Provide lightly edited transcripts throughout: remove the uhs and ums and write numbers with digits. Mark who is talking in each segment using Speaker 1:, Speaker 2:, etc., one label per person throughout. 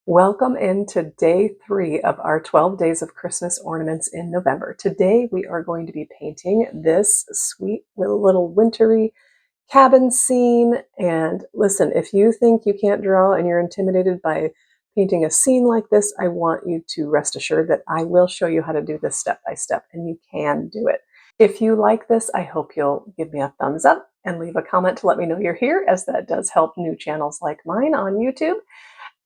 Speaker 1: Welcome into day 3 of our 12 Days of Christmas Ornaments in November. Today we are going to be painting this sweet little wintry cabin scene. And listen, if you think you can't draw and you're intimidated by painting a scene like this, I want you to rest assured that I will show you how to do this step by step, and you can do it. If you like this, I hope you'll give me a thumbs up and leave a comment to let me know you're here, as that does help new channels like mine on YouTube.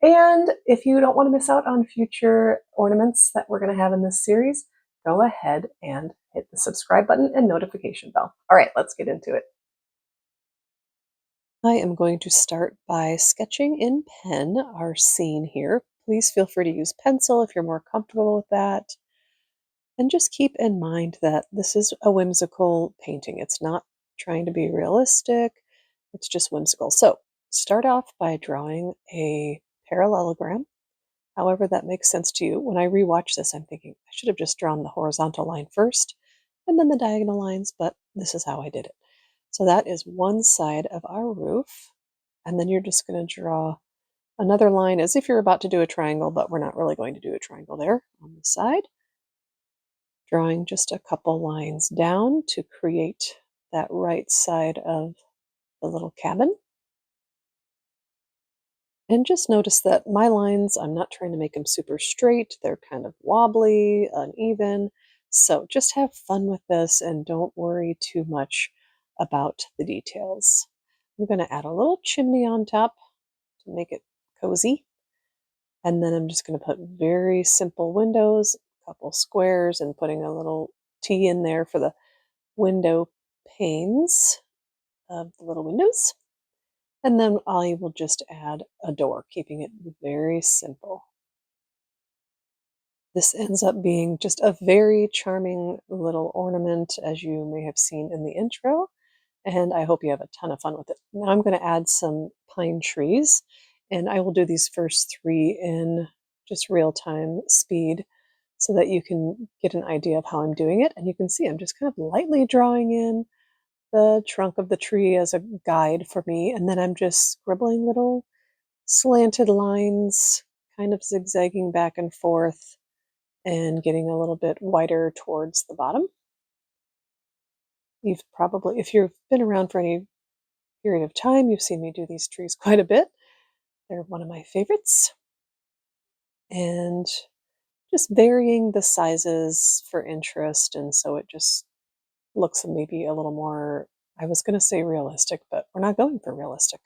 Speaker 1: And if you don't want to miss out on future ornaments that we're going to have in this series, go ahead and hit the subscribe button and notification bell. All right, let's get into it. I am going to start by sketching in pen our scene here. Please feel free to use pencil if you're more comfortable with that. And just keep in mind that this is a whimsical painting. It's not trying to be realistic. It's just whimsical. So start off by drawing a parallelogram, however that makes sense to you. When I rewatch this, I'm thinking I should have just drawn the horizontal line first and then the diagonal lines, but this is how I did it. So that is one side of our roof. And then you're just going to draw another line as if you're about to do a triangle, but we're not really going to do a triangle there on the side. Drawing just a couple lines down to create that right side of the little cabin. And just notice that my lines, I'm not trying to make them super straight. They're kind of wobbly, uneven. So just have fun with this and don't worry too much about the details. I'm going to add a little chimney on top to make it cozy. And then I'm just going to put very simple windows, a couple squares, and putting a little T in there for the window panes of the little windows. And then I will just add a door, keeping it very simple. This ends up being just a very charming little ornament, as you may have seen in the intro, and I hope you have a ton of fun with it. Now I'm going to add some pine trees, and I will do these first 3 in just real-time speed so that you can get an idea of how I'm doing it. And you can see I'm just kind of lightly drawing in the trunk of the tree as a guide for me, and then I'm just scribbling little slanted lines, kind of zigzagging back and forth and getting a little bit wider towards the bottom. You've probably, if you've been around for any period of time, you've seen me do these trees quite a bit. They're one of my favorites. And just varying the sizes for interest, and so it just looks maybe a little more, I was going to say realistic, but we're not going for realistic,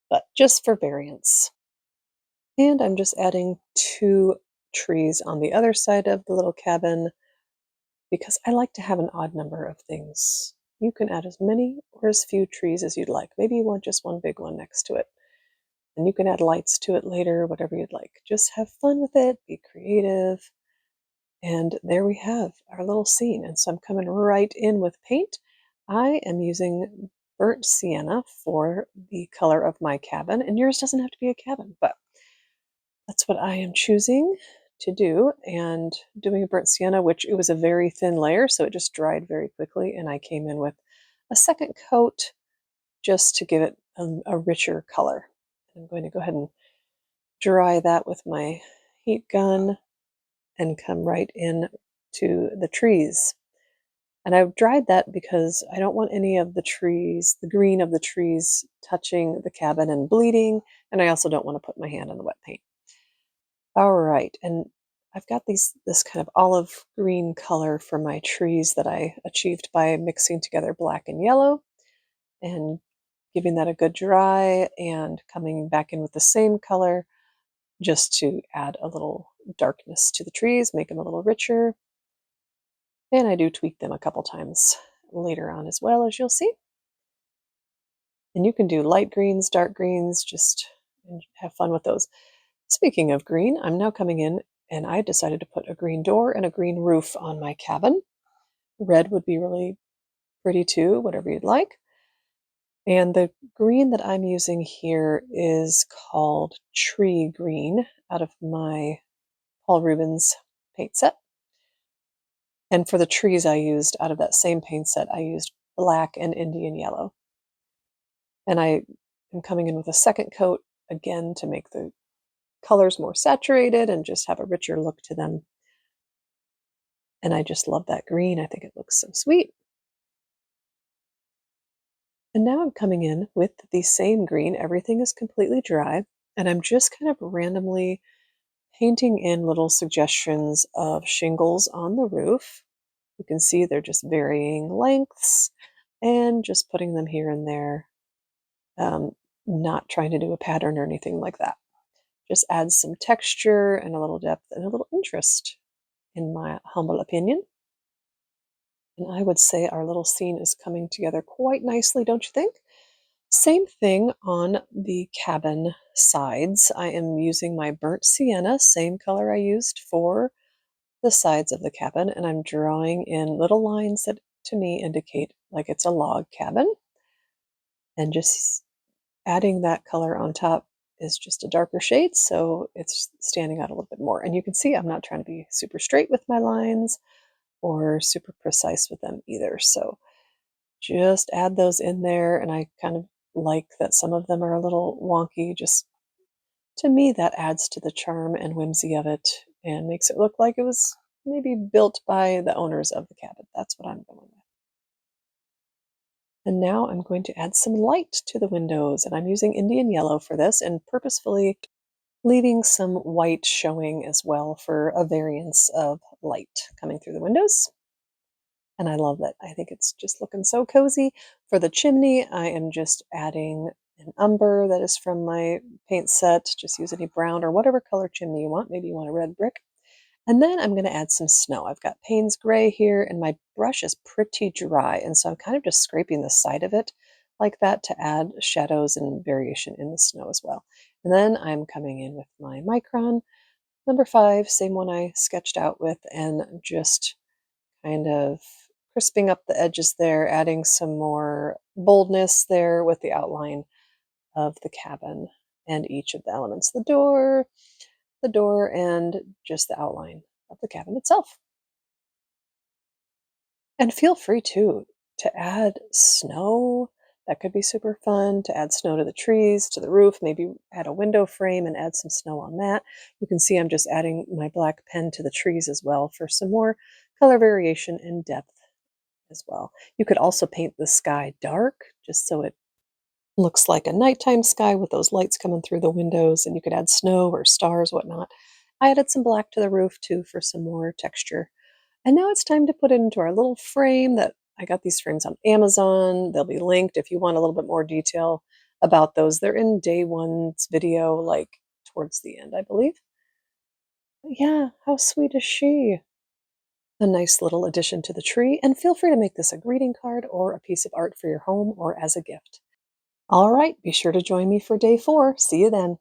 Speaker 1: but just for variance. And I'm just adding 2 trees on the other side of the little cabin because I like to have an odd number of things. You can add as many or as few trees as you'd like. Maybe you want just one big one next to it. And you can add lights to it later, whatever you'd like. Just have fun with it, be creative. And there we have our little scene. And so I'm coming right in with paint. I am using burnt sienna for the color of my cabin, and yours doesn't have to be a cabin, but that's what I am choosing to do, and doing a burnt sienna, which it was a very thin layer, so it just dried very quickly, and I came in with a second coat just to give it a richer color. I'm going to go ahead and dry that with my heat gun and come right in to the trees. And I've dried that because I don't want any of the trees, the green of the trees, touching the cabin and bleeding, and I also don't want to put my hand on the wet paint. All right, and I've got this kind of olive green color for my trees that I achieved by mixing together black and yellow and giving that a good dry and coming back in with the same color just to add a little darkness to the trees, make them a little richer. And I do tweak them a couple times later on as well, as you'll see. And you can do light greens, dark greens, just have fun with those. Speaking of green, I'm now coming in and I decided to put a green door and a green roof on my cabin. Red would be really pretty too, whatever you'd like. And the green that I'm using here is called Tree Green out of my Paul Rubens paint set. And for the trees I used out of that same paint set, I used black and Indian yellow. And I am coming in with a second coat again to make the colors more saturated and just have a richer look to them. And I just love that green. I think it looks so sweet. And now I'm coming in with the same green. Everything is completely dry. And I'm just kind of randomly painting in little suggestions of shingles on the roof. You can see they're just varying lengths and just putting them here and there. Not trying to do a pattern or anything like that. Just adds some texture and a little depth and a little interest, in my humble opinion. And I would say our little scene is coming together quite nicely, don't you think? Same thing on the cabin sides. I am using my burnt sienna, same color I used for the sides of the cabin, and I'm drawing in little lines that to me indicate like it's a log cabin. And just adding that color on top is just a darker shade, so it's standing out a little bit more. And you can see I'm not trying to be super straight with my lines or super precise with them either. So just add those in there, and I kind of like that some of them are a little wonky. Just to me, that adds to the charm and whimsy of it and makes it look like it was maybe built by the owners of the cabin. That's what I'm going with. And now I'm going to add some light to the windows, and I'm using Indian yellow for this and purposefully leaving some white showing as well for a variance of light coming through the windows. And I love that. I think it's just looking so cozy. For the chimney, I am just adding an umber that is from my paint set. Just use any brown or whatever color chimney you want. Maybe you want a red brick. And then I'm going to add some snow. I've got Payne's Gray here, and my brush is pretty dry. And so I'm kind of just scraping the side of it like that to add shadows and variation in the snow as well. And then I'm coming in with my Micron number 5, same one I sketched out with, and just kind of crisping up the edges there, adding some more boldness there with the outline of the cabin and each of the elements, the door, and just the outline of the cabin itself. And feel free to add snow. That could be super fun to add snow to the trees, to the roof, maybe add a window frame and add some snow on that. You can see I'm just adding my black pen to the trees as well for some more color variation and depth as well. You could also paint the sky dark just so it looks like a nighttime sky with those lights coming through the windows, and you could add snow or stars, whatnot. I added some black to the roof too for some more texture. And now it's time to put it into our little frame that I got these frames on Amazon. They'll be linked if you want a little bit more detail about those. They're in day one's video, like towards the end, I believe. Yeah, how sweet is she? A nice little addition to the tree, and feel free to make this a greeting card or a piece of art for your home or as a gift. All right, be sure to join me for day 4. See you then.